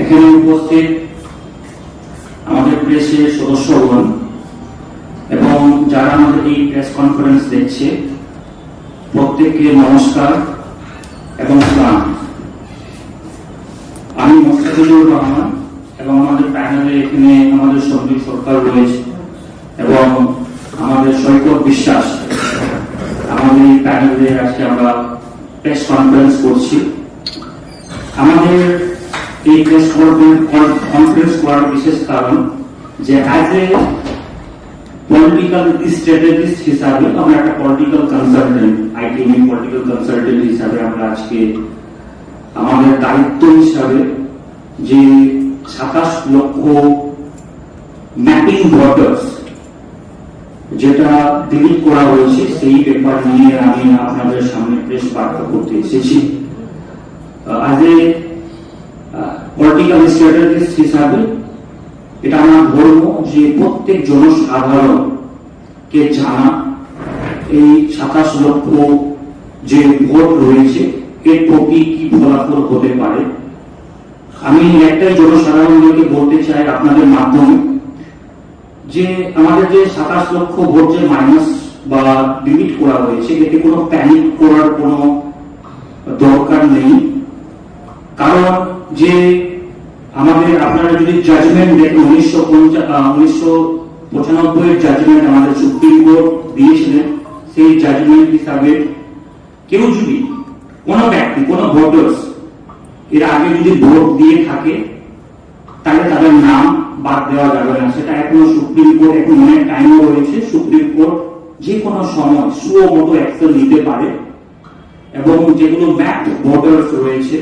এখানে উপস্থিত আমাদের প্রেসের সদস্যগণ এবং যারা আমাদের এই প্রেস কনফারেন্স দেখছে প্রত্যেককে নমস্কার এবং সালাম। আমি মোস্তাফিজুর রহমান এবং আমাদের প্যানেলে এখানে আমাদের সঞ্জীব সরকার রয়েছে এবং আমাদের সৈকত বিশ্বাস। আমাদের এই প্যানেলে আজকে আমরা প্রেস কনফারেন্স করছি। আমাদের এই প্রেস কনফারেন্স করার বিশেষ কারণ যে অ্যাজ এ পলিটিক্যাল স্ট্র্যাটেজিস্ট হিসাবে আমরা একটা পলিটিক্যাল কনসালটেন্ট, আইটিএমই পলিটিক্যাল কনসালটেন্ট হিসাবে আমরা আজকে আমাদের দায়িত্ব হিসাবে যে 27 লক্ষ ম্যাপিং ভোটার্স যেটা ডিলিট করা হয়েছে সেই পেপার নিয়ে আমি আপনাদের সামনে প্রেস বার্তা করতে এসেছি। অ্যাজ এ পলিটিক্যাল স্ট্র্যাটেজিস্ট হিসাবে এটা আমার ধর্ম যে প্রত্যেক জনসাধারণকে জানা এই 27 লক্ষ যে ভোট রয়েছে এর প্রতি কি ফলাফল হতে পারে। আমি একটাই জনসাধারণকে বলতে চাই আপনাদের মাধ্যমে যে আমাদের যে 27 লক্ষ ভোট যে মাইনাস বা ডিলিট করা হয়েছে এতে কোনো প্যানিক করার কোনো দরকার নেই। কারণ যে আমাদের আপনারা যদি জাজমেন্ট দেখেন 1995 জাজমেন্ট আমাদের সুপ্রিম কোর্ট দিয়েছিলেন, সেই জাজমেন্ট হিসাবে কেউ যদি কোনো ব্যক্তি কোনো ভোটার্স এর আগে যদি ভোট দিয়ে থাকে তাহলে তাদের নাম বাদ দেওয়া যাবে না। সেটা এখনো সুপ্রিম কোর্ট, এখন অনেক টাইমও রয়েছে, সুপ্রিম কোর্ট যে কোনো সময় সুমতো অ্যাকশন নিতে পারে এবং যেগুলো ম্যাপ ভোটার্স রয়েছে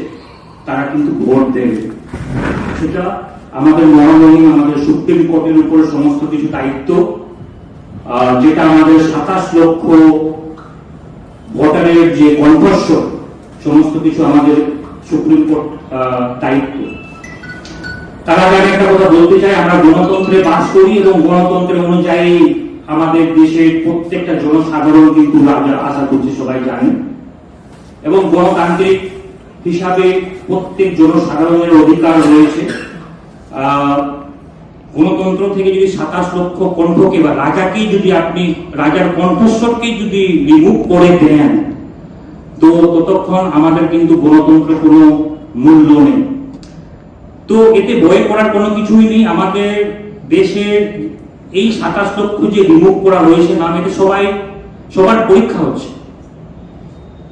তারা কিন্তু ভোট দেবে। সেটা আমাদের মহামহিম আমাদের সুপ্রিম কোর্টের উপর সমস্ত কিছু দায়িত্ব, যেটা আমাদের 27 লক্ষ ভোটারের যে কণ্ঠস্বর সমস্ত কিছু আমাদের সুপ্রিম কোর্ট দায়িত্ব। তারা আমি একটা কথা বলতে চাই, আমরা গণতন্ত্রে বাস করি এবং গণতন্ত্রের অনুযায়ী আমাদের দেশের প্রত্যেকটা জনসাধারণ কিন্তু আশা করছি সবাই জানেন এবং গণতান্ত্রিক হিসাবে প্রত্যেক জনসাধারণের অধিকার রয়েছে। গণতন্ত্র থেকে যদি 27 লক্ষ কণ্ঠকে বা রাজাকেই যদি আপনি রাজার কণ্ঠস্বরকে যদি রিমুভ করে দেন তো ততক্ষণ আমাদের কিন্তু গণতন্ত্রের কোনো মূল্য নেই। তো এতে ভয় করার কোনো কিছুই নেই। আমাদের দেশের এই 27 লক্ষ যে রিমুভ করা হয়েছে নাম, এতে সবার পরীক্ষা হচ্ছে।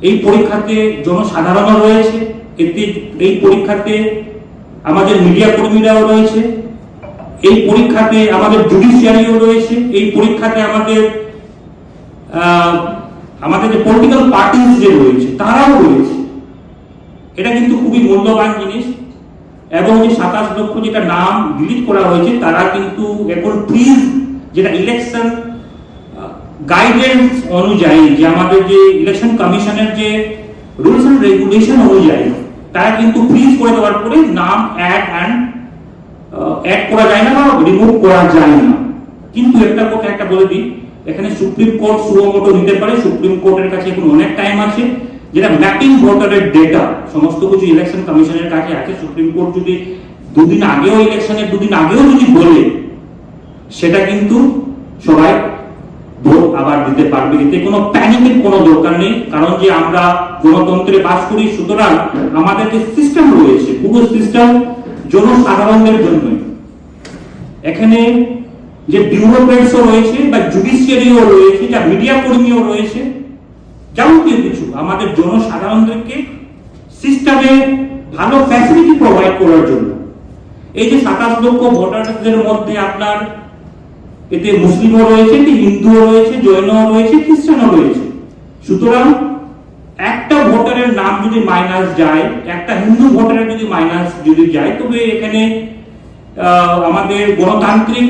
এই পরীক্ষাতে জনসাধারণও রয়েছে, এতে এই পরীক্ষাতে আমাদের মিডিয়া কর্মীরাও রয়েছে, এই পরীক্ষাতে আমাদের জুডিশিয়ারিও রয়েছে, এই পরীক্ষাতে আমাদের যে পলিটিক্যাল পার্টিজ যে রয়েছে তারাও রয়েছে। এটা কিন্তু খুবই মূল্যবান জিনিস। এবং যে 27 লক্ষ যেটা নাম ডিলিট করা হয়েছে তারা কিন্তু এখন প্লিজ যেটা ইলেকশন গাইডেন্স অনুযায়ী যে আমাদের যে ইলেকশন কমিশনের যে রুলস এন্ড রেগুলেশন অনুযায়ী তারা কিন্তু ফ্রিজ করে দেওয়ার পরে নাম অ্যাড করা যায় না বা রিমুভ করা যায় না। কিন্তু একটা কথা একটা বলে দিই, এখানে সুপ্রিম কোর্ট সুমোটো নিতে পারে। সুপ্রিম কোর্টের কাছে এখন অনেক টাইম আছে, যেটা ম্যাপিং ভোটারের ডেটা সমস্ত কিছু ইলেকশন কমিশনের কাছে আছে। সুপ্রিম কোর্ট যদি দুদিন আগেও যদি বলে সেটা কিন্তু সবাই ভোট আবার দিতে পারবে। এতে কোনো প্যানিকের কোনো দরকার নেই, কারণ যে আমরা গণতন্ত্রে বাস করি, সুতরাং আমাদের যে সিস্টেম রয়েছে পুরো সিস্টেম জনসাধারণের জন্য। এখানে যে বিউরোক্রেটসও রয়েছে বা জুডিশিয়ারিও রয়েছে, যা মিডিয়া কর্মীও রয়েছে, যাবতীয় কিছু আমাদের জনসাধারণদেরকে সিস্টেমে ভালো ফ্যাসিলিটি প্রোভাইড করার জন্য। এই যে 27 লক্ষ ভোটারদের মধ্যে আপনার এতে মুসলিমও রয়েছে, হিন্দুও রয়েছে, জৈনও রয়েছে, খ্রিস্টানও রয়েছে। সুতরাং একটা ভোটারের নাম যদি মাইনাস যায়, একটা হিন্দু ভোটারের যদি মাইনাস যায়, তবে এখানে আমাদের গণতান্ত্রিক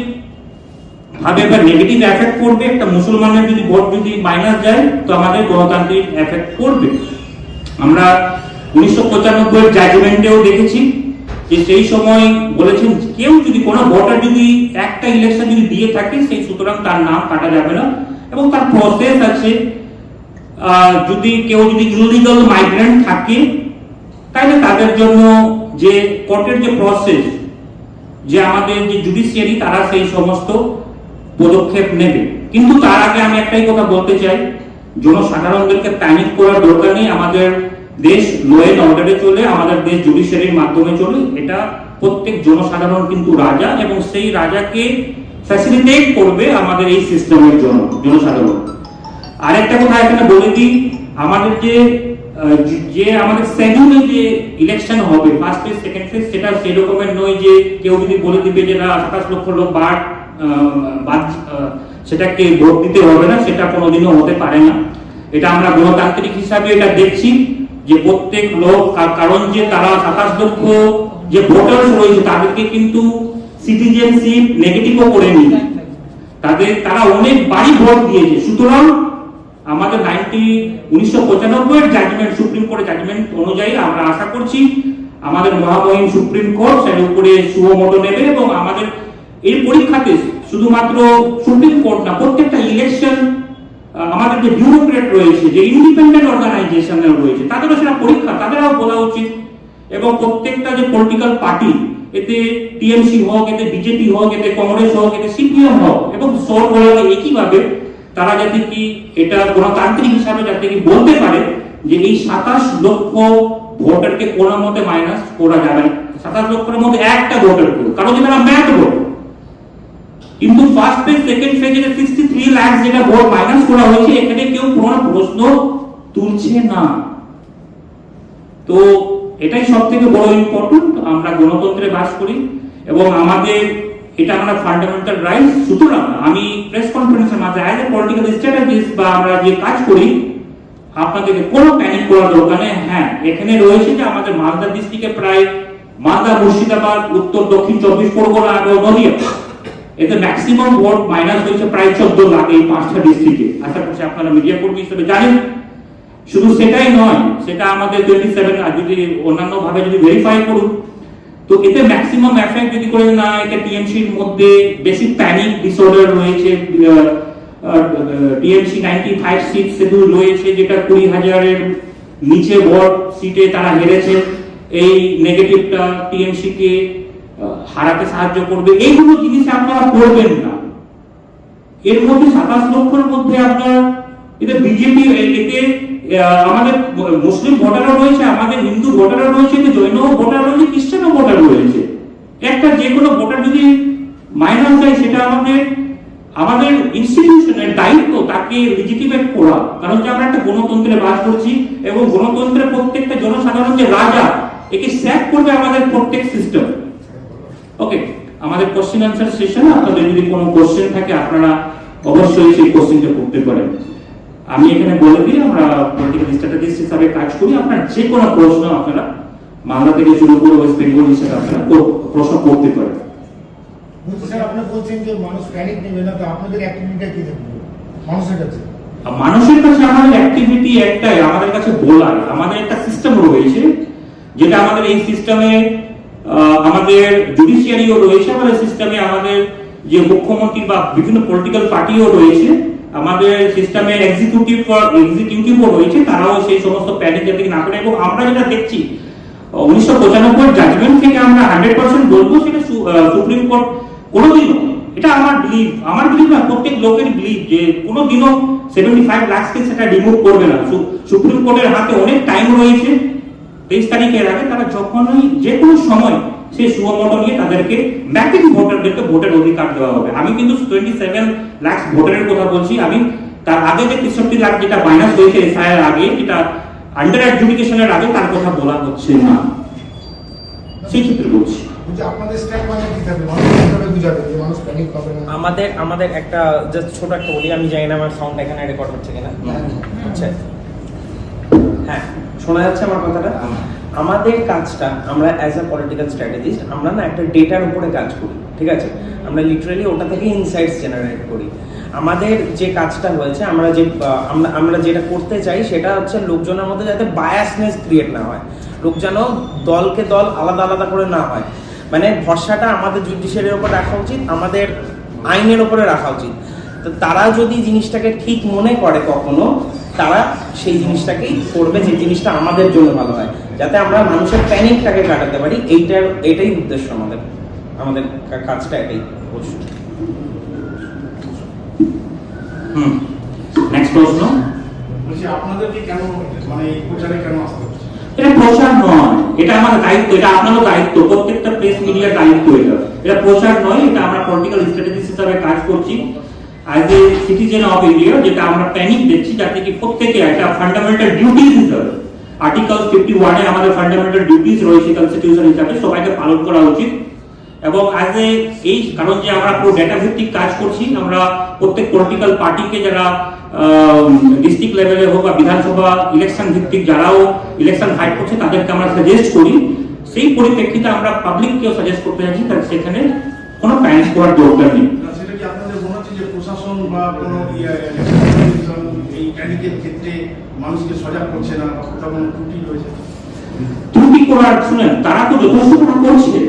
ভাবে একটা নেগেটিভ এফেক্ট পড়বে। একটা মুসলমানের যদি ভোট যদি মাইনাস যায় তো আমাদের গণতান্ত্রিক এফেক্ট পড়বে। আমরা 1995 জাজমেন্টেও দেখেছি যে সেই সময় বলেছেন কেউ যদি কোনো ভোটার যদি একটা ইলেকশন যদি দিয়ে থাকে সেই সুতরাং তার নাম কাটা যাবে না এবং তার প্রসেস আছে। যদি কেউ যদি ইলিগাল মাইগ্রেন্ট থাকে তাই তাদের জন্য যে কোর্টের যে প্রসেস, যে আমাদের যে জুডিশিয়ারি তারা সেই সমস্ত পদক্ষেপ নেবে। কিন্তু তার আগে আমি একটাই কথা বলতে চাই, জনসাধারণদেরকে প্যানিক করার দরকার নেই। আমাদের দেশ ল এন্ড অর্ডারে চলে, আমাদের দেশ জুডিশিয়ারির মাধ্যমে চলে। এটা প্রত্যেক জনসাধারণ কিন্তু রাজা, এবং সেই রাজাকে ফ্যাসিলিটেট করবে আমাদের এই সিস্টেমের জন্য জনসাধারণ। আরেকটা কথা এখানে বলে দিই, আমাদের যে আমাদের শিডিউলে যে ইলেকশন হবে ফার্স্ট ফেজ সেকেন্ড ফেজ, সেটা সেই রকমের নয় যে কেউ যদি বলে দিবে যে না 27 লক্ষ লোক সেটাকে ভোট দিতে হবে না, সেটা কোনোদিনও হতে পারে না। এটা আমরা গণতান্ত্রিক হিসাবে এটা দেখছি যে প্রত্যেক লোক, কারণ যে তারা 27 লক্ষ যে ভোটার্স রয়েছে তাদেরকে কিন্তু সিটিজেনশিপ নেগেটিভও করে নি, তারা অনেক বাড়ি ভোট দিয়েছে। সুতরাং আমাদের 1995 এর জাজমেন্ট, সুপ্রিম কোর্টের জাজমেন্ট অনুযায়ী আমরা আশা করছি আমাদের মহামহিম সুপ্রিম কোর্ট সেটার উপরে সুমোটো নেবে, এবং আমাদের এই পরীক্ষাতে শুধুমাত্র সুপ্রিম কোর্ট না, প্রত্যেকটা ইলেকশন আমাদের যে বিউরোক্রেট রয়েছে, যে ইন্ডিপেন্ডেন্ট অর্গানাইজেশন রয়েছে, তাদেরও সেটা পরীক্ষা, তাদেরও বলা উচিত। এবং প্রত্যেকটা যে পলিটিক্যাল পার্টি, এতে টিএমসি হোক, এতে বিজেপি হোক, এতে কংগ্রেস হোক, এতে সিপিএম হোক, এবং সব বলা একইভাবে তারা যাতে কি এটা গণতান্ত্রিক হিসাবে যাতে কি বলতে পারে যে এই 27 লক্ষ ভোটারকে কোনো মতে মাইনাস করা যাবে না। 27 লক্ষের মধ্যে একটা ভোটার কেউ, কারণ যে তারা ম্যাথ ভোট। কিন্তু ফার্স্ট ফেজ সেকেন্ড ফেজে 63 লাখ যেটা ভোট মাইনাস করা হয়েছে, এখানে কেউ কোনো প্রশ্ন তুলছে না। তো এটাই সব থেকে বড় ইম্পর্টেন্ট। আমরা গণতন্ত্রে বাস করি এবং আমাদের এটা আমরা ফান্ডামেন্টাল রাইট। সুতরাং আমি প্রেস কনফারেন্সের মাঝে অ্যাজ এ পলিটিক্যাল স্ট্র্যাটেজিস্ট বা আমরা যে কাজ করি, আপনাদেরকে কোনো প্যানিক করার দরকার নেই। হ্যাঁ, এখানে রয়েছে যে আমাদের মালদা ডিস্ট্রিক্টে প্রায় মালদা, মুর্শিদাবাদ, উত্তর দক্ষিণ 24 পরগনা এবং নদিয়া, এতে ম্যাক্সিমাম ভোট মাইনাস হয়েছে প্রায় 14 লাখ এই 5টা ডিস্ট্রিক্টে। আশা করছি আপনারা মিডিয়া কর্মী হিসেবে জানেন। শুধু সেটাই নয়, সেটা আমাদের 27 আর যদি অন্যান্য ভাবে যদি ভেরিফাই করুন, তো এতে ম্যাক্সিমাম এফেক্ট যদি করেন না, এটা টিএমসির মধ্যে বেশি প্যানিক ডিসঅর্ডার রয়েছে। টিএমসি 95 সিট সেদু রয়েছে, যেটা 20,000 এর নিচে ভোট সিটে তারা হেরেছে। এই নেগেটিভটা টিএমসি কে হারাতে সাহায্য করবে। এইগুলো জিনিস আপনারা করবেন না। এর মধ্যে 27 লক্ষের মধ্যে আপনার এটা বিজেপি, এতে আমাদের মুসলিম ভোটারও রয়েছে, আমাদের হিন্দু ভোটারও রয়েছে, জৈন ভোটার রয়েছে, খ্রিস্টানও ভোটার রয়েছে। একটা যে কোনো ভোটার যদি মাইনাস যায়, সেটা আমাদের ইনস্টিটিউশনের দায়িত্ব তাকে লিজিটিমেট করা। কারণ যে আমরা একটা গণতন্ত্রে বাস করছি, এবং গণতন্ত্রের প্রত্যেকটা জনসাধারণ যে রাজা, একে স্যাক করবে আমাদের প্রত্যেক সিস্টেম। ওকে, আমাদের কোশ্চেন আনসার সেশন। আপনাদের যদি কোনো কোশ্চেন থাকে আপনারা অবশ্যই সেই কোশ্চেনটা করতে পারেন। আমি এখানে বলে দিই, আমরা পলিটিক্যাল স্ট্র্যাটেজিস্ট হিসাবে কাজ করি। আপনার যে কোনো প্রশ্ন আপনারা মালদা থেকে শুরু করে ওয়েস্ট বেঙ্গল হিসেবে আপনারা প্রশ্ন করতে পারেন। স্যার, আপনি বলছেন যে মানুষ প্যানিক নেবে না, তো আপনাদের অ্যাক্টিভিটিটা কি থাকবে মানুষের কাছে? মানুষের কাছে আমাদের অ্যাক্টিভিটি একটাই, আমাদের কাছে বলার আমাদের একটা সিস্টেম রয়েছে, যেটা আমাদের এই সিস্টেমে আমাদের জুডিশিয়ারিও রয়েছে, আমাদের সিস্টেমে আমাদের যে মুখ্যমন্ত্রী বা বিভিন্ন পলিটিক্যাল পার্টিও রয়েছে, আমাদের সিস্টেমে এক্সিকিউটিভও রয়েছে। তারাও সেই সমস্ত প্যানিক যাতে না করে। এবং আমরা যেটা দেখছি 1995 জাজমেন্ট থেকে আমরা 100% বলবো, সেটা সুপ্রিম কোর্ট কোনোদিনও, এটা আমার বিলিভ না, প্রত্যেক লোকের বিলিভ, যে কোনোদিনও 75 লাখকে সেটা রিমুভ করবে না। সুপ্রিম কোর্টের হাতে অনেক টাইম রয়েছে। 23 তারিখের আগে তারা যখনই যে কোনো সময় সেই সুমোটো নিয়ে তাদেরকে ম্যাপিং ভোটারদেরকে ভোটের অধিকার দেওয়া হবে। আমি কিন্তু 27 লাখ ভোটারের কথা বলছি। আমি তার আগে যে 63 লাখ যেটা মাইনাস হয়েছে এসআইআর আগে, যেটা আন্ডার অ্যাডজুডিকেশনের আগে, তার কথা বলা হচ্ছে না, সেই ক্ষেত্রে বলছি। আমাদের একটা জাস্ট ছোট একটা বলি, আমি জানি না আমার সাউন্ড এখানে রেকর্ড হচ্ছে কিনা। আচ্ছা, হ্যাঁ, শোনা যাচ্ছে আমার কথাটা? আমাদের কাজটা, আমরা অ্যাজ আ পলিটিক্যাল স্ট্র্যাটেজিস্ট, আমরা না একটা ডেটার উপরে কাজ করি, ঠিক আছে? আমরা লিটারালি ওটা থেকে ইনসাইটস জেনারেট করি। আমাদের যে কাজটা হয়েছে, আমরা যেটা করতে চাই সেটা হচ্ছে লোকজনের মধ্যে যাতে বায়াসনেস ক্রিয়েট না হয়, লোক যেন দলকে দল আলাদা আলাদা করে না হয়। মানে ভরসাটা আমাদের জুডিশিয়ারির উপর রাখা উচিত, আমাদের আইনের উপরে রাখা উচিত। তো তারা যদি জিনিসটাকে ঠিক মনে করে কখনো, তারা সেই জিনিসটাকেই করবে যে জিনিসটা আমাদের জন্য ভালো হয়। যাতে আমরা মানুষের প্যানিকটাকে কাটাতে পারি, এটাই উদ্দেশ্য আমাদের কাজটা এটাই অবশ্যই। নেক্সট প্রশ্ন। বলছি আপনাদেরকে কেন মানে এই প্রচারে কেন আসতে হচ্ছে? এটা প্রচার নয়, এটা আমাদের দায়িত্ব, এটা আপনারও দায়িত্ব, প্রত্যেকটা প্রেস মিডিয়ার দায়িত্ব। এটা প্রচার নয়, এটা আমরা পলিটিক্যাল স্ট্র্যাটেজিস্ট হিসাবে কাজ করছি as a citizen of India, যেটা আমরা প্ল্যানিং দেখছি যাতে কি প্রত্যেকে একটা ফান্ডামেন্টাল ডিউটিস হিসাবে আর্টিকেল 51 এ আমাদের ফান্ডামেন্টাল ডিউটিস রয়েছে কনস্টিটিউশন হিসাবে সবাইকে পালন করা উচিত। এবং অ্যাজ এ এই কারণ যে আমরা পুরো ডেটা ভিত্তিক কাজ করছি, আমরা প্রত্যেক পলিটিক্যাল পার্টিকে যারা ডিস্ট্রিক্ট লেভেলে হোক বা বিধানসভা ইলেকশন ভিত্তিক যারাও ইলেকশন ফাইট করছে তাদেরকে আমরা সাজেস্ট করি। সেই পরিপ্রেক্ষিতে আমরা পাবলিককেও সাজেস্ট করতে চাইছি তার সেখানে কোনো প্যানিক করার দরকার নেই। সেটা কি আপনাদের মনে হচ্ছে যে প্রশাসন বা কোনো এই প্যানিকের ক্ষেত্রে মানুষকে সজাগ করছে না বা কোথাও কোনো ত্রুটি রয়েছে? ত্রুটি করার শুনেন, তারা তো যথেষ্ট তারা করছে,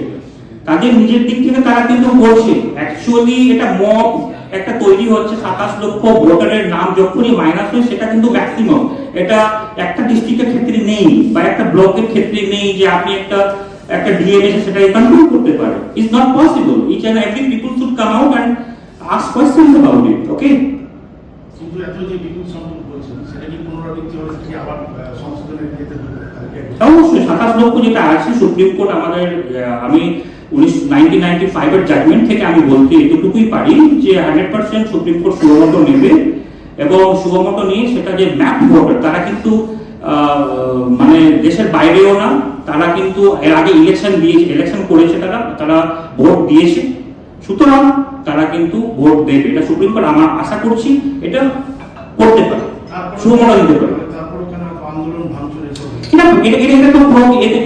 তাদের নিজের দিক থেকে তারা কিন্তু করছে। অ্যাকচুয়ালি এটা মব একটা তৈরি হচ্ছে, 27 লক্ষ ভোটারের নাম যখনই মাইনাস হয় সেটা কিন্তু ম্যাক্সিমাম। এটা একটা ডিস্ট্রিক্টের ক্ষেত্রে নেই বা একটা ব্লকের ক্ষেত্রে নেই যে আপনি একটা ডিএমএস সেটাকে কন্ট্রোল করতে পারে। It's not possible. Each and every people should come out and ask questions about it. Okay, কিন্তু এত যে বিপুল সংখ্যক বলছেন সেটা কি পুনরাবৃত্তি হলে সেটা কি আবার সংশোধনের ক্ষেত্রে অবশ্যই 27 লক্ষ যেটা আছে সুপ্রিম কোর্ট আমাদের আমি 1995 এর জাজমেন্ট থেকে আমি বলতে এতটুকুই পারি যে 100% সুপ্রিম কোর্ট সুগমতো নেবে এবং সুগমতো নিয়ে সেটা যে ম্যাপ ভোটার তারা কিন্তু মানে দেশের বাইরেও না, তারা কিন্তু এর আগে ইলেকশন করেছে, তারা ভোট দিয়েছে, সুতরাং তারা কিন্তু ভোট দেবে। এটা সুপ্রিম কোর্ট আমরা আশা করছি এটা করতে পারে, সুগমতো দিতে পারে।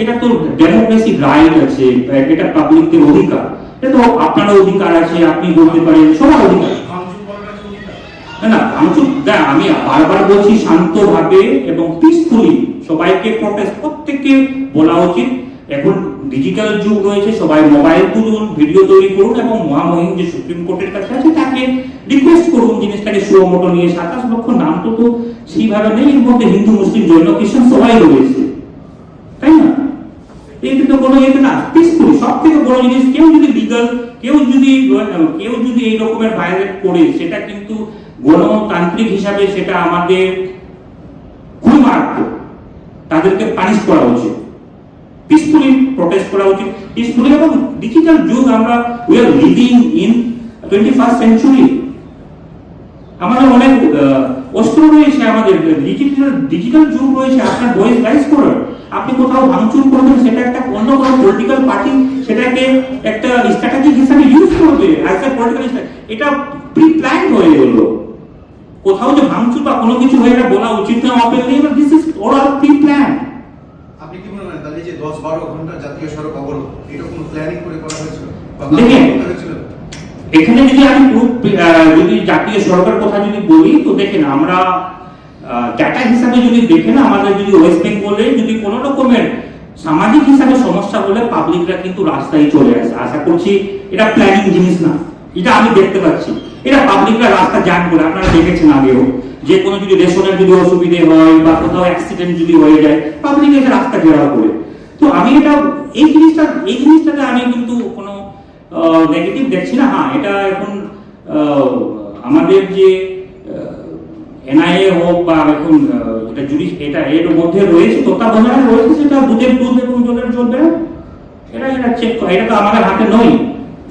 এটা তো ডেমোক্রেসি রাইট আছে, এটা পাবলিকদের অধিকার, এটা তো আপনারও অধিকার আছে, আপনি বলতে পারেন, সবার অধিকার। না আমি বারবার বলছি শান্তভাবে এবং পিসফুলি সবাইকে প্রোটেস্ট প্রত্যেককে বলা উচিত। এখন ডিজিটাল যুগ রয়েছে, সবাই মোবাইল তুলুন, ভিডিও তৈরি করুন এবং মহামহিম যে সুপ্রিম কোর্টের কাছে আছে তাকে রিকোয়েস্ট করুন জিনিসটাকে সুমোটো নিয়ে। 27 লক্ষ নাম তো সেইভাবে নেই, এর মধ্যে হিন্দু মুসলিম জৈন খ্রিস্টান সবাই রয়েছে, তাই না? এই কিন্তু কোনো না পিসফুলি সব থেকে বড় জিনিস, কেউ যদি লিগাল কেউ যদি এই রকমের ভায়োলেট করে সেটা কিন্তু গণতান্ত্রিক হিসাবে সেটা আমাদের খুব মারাত্মক, তাদেরকে পানিশ করা উচিত, পিসফুলি প্রোটেস্ট করা উচিত, পিসফুলি। এবং ডিজিটাল যুগ, আমরা we are living in 21st century, আমাদের অনেক অস্ত্র রয়েছে, আমাদের ডিজিটাল যুগ রয়েছে, আপনার ভয়েস রাইজ করার। আপনি কোথাও ভাঙচুর করবেন, সেটা একটা অন্য কোনো পলিটিক্যাল পার্টি সেটাকে একটা স্ট্র্যাটেজি হিসেবে ইউজ করবে অ্যাজ এ পলিটিক্যাল, এটা প্রি প্ল্যান হয়ে গেল। কোথাও যে ভাঙচুর বা কোনো কিছু হয়ে বলা উচিত না openly, this is all pre plan. আপনি কি মনে হয় তাহলে যে 10-12 ঘন্টা জাতীয় সড়ক অবরোধ এটা কোনো প্ল্যানিং করে করা হয়েছিল বা করা হয়েছিল? এখানে যদি আমি যদি জাতীয় সরকার কথা যদি বলি তো দেখেন, আমরা ডাটা হিসাবে যদি দেখেন, আমাদের যদি ওয়েস্ট বেঙ্গলে যদি কোনো রকমের সামাজিক হিসাবে সমস্যা হলে পাবলিকরা কিন্তু রাস্তায় চলে আসে। আশা করছি এটা প্ল্যানিং জিনিস না, এটা আমি দেখতে পাচ্ছি, এটা পাবলিকরা রাস্তা জ্যাম করে, আপনারা দেখেছেন আগেও যে কোনো যদি রেশনের যদি অসুবিধে হয় বা কোথাও অ্যাক্সিডেন্ট যদি হয়ে যায়, পাবলিক এসে রাস্তা ঘেরাও করে। তো আমি এটা এই জিনিসটাতে আমি কিন্তু কোনো নেগেটিভ দেখছি না। হ্যাঁ, এটা এখন আমাদের যে এনআইএ হোক বা এখন এটা এটা এর মধ্যে রয়েছে, তত্ত্বাবধানে রয়েছে, সেটা দুধের দুধ এবং জলের জল বেরো, এটা চেক করা, এটা তো আমাদের হাতে নয়।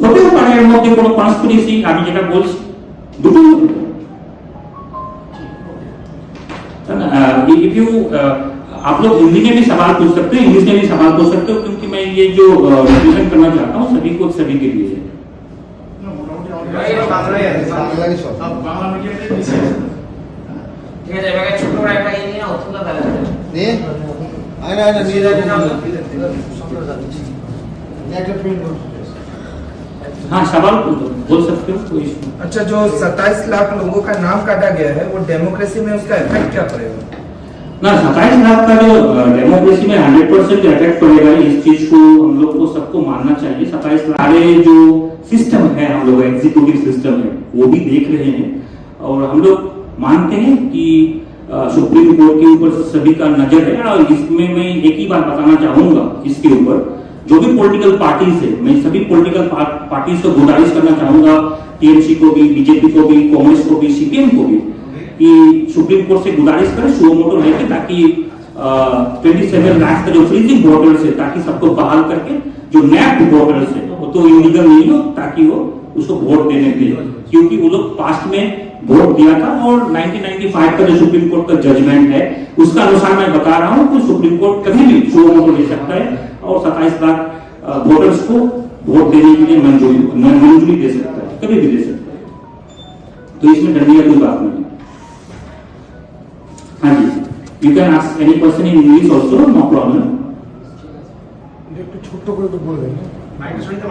হতেও পারে এর মধ্যে কোনো কনস্পিরেসি, আমি যেটা বলছি দুটোই হতে পারে। If you आप लोग हिंदी में भी सवाल पूछ सकते हो, इंग्लिश में भी सवाल पूछ सकते हो, क्योंकि मैं ये जो रिप्रेजेंट करना चाहता हूँ सभी को, सभी के लिए है। বাংলা মিডিয়াতে বেশি ঠিক আছে, এবারে ছোট একটা এই নিয়ে অথবা তাহলে নিয়ে আয়না নিয়ে যাবেন একটা প্রিন্ট हाँ, सवाल बोल सकते हो, कोई इशू नहीं। अच्छा, जो 27 लाख लोगों का नाम काटा गया है वो डेमोक्रेसी में उसका इफेक्ट क्या पड़ेगा? ना 27 लाख का जो डेमोक्रेसी में 100% इफेक्ट पड़ेगा, इस चीज को हम लोग को सबको मानना चाहिए। 27 लाख जो सिस्टम है, हम लोग एग्जीक्यूटिव सिस्टम है, वो भी देख रहे हैं और हम लोग मानते हैं कि सुप्रीम कोर्ट के ऊपर सभी का नजर है। और इसमें मैं एक ही बात बताना चाहूंगा इसके ऊपर, जो भी पॉलिटिकल पार्टीज है, मैं सभी पॉलिटिकल पार्टीज को गुजारिश करना चाहूंगा, टीएमसी को भी, बीजेपी को भी, कांग्रेस को भी, सीपीएम को भी, कि सुप्रीम कोर्ट से गुजारिश करें सुओ मोटो लेके, ताकि 27 लाख का जो फ्रीजिंग बॉर्डर्स है, ताकि सबको बहाल करके जो नैप्ड बॉर्डर्स है वो तो इलीगल नहीं हो, ताकि वो उसको वोट देने के लिए, क्योंकि वो लोग पास्ट में वोट दिया था। और 1995 का जो सुप्रीम कोर्ट का जजमेंट है उसका अनुसार मैं बता रहा हूं कि सुप्रीम कोर्ट कभी भी सुओ मोटो ले सकता है और 27 लाख वोटर्स को वोट देने के लिए मंजूरी दे सकता है, कभी भी दे सकता है। तो इसमें डरने की कोई बात नहीं है। हाँ जी, you can ask any question in English also, no problem. একটু ছোট্ট করে তো বলবেন। মাইকে শুনতে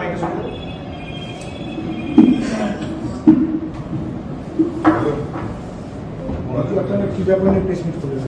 আপনারা কি ব্যাপারে প্রেস মিট করবেন?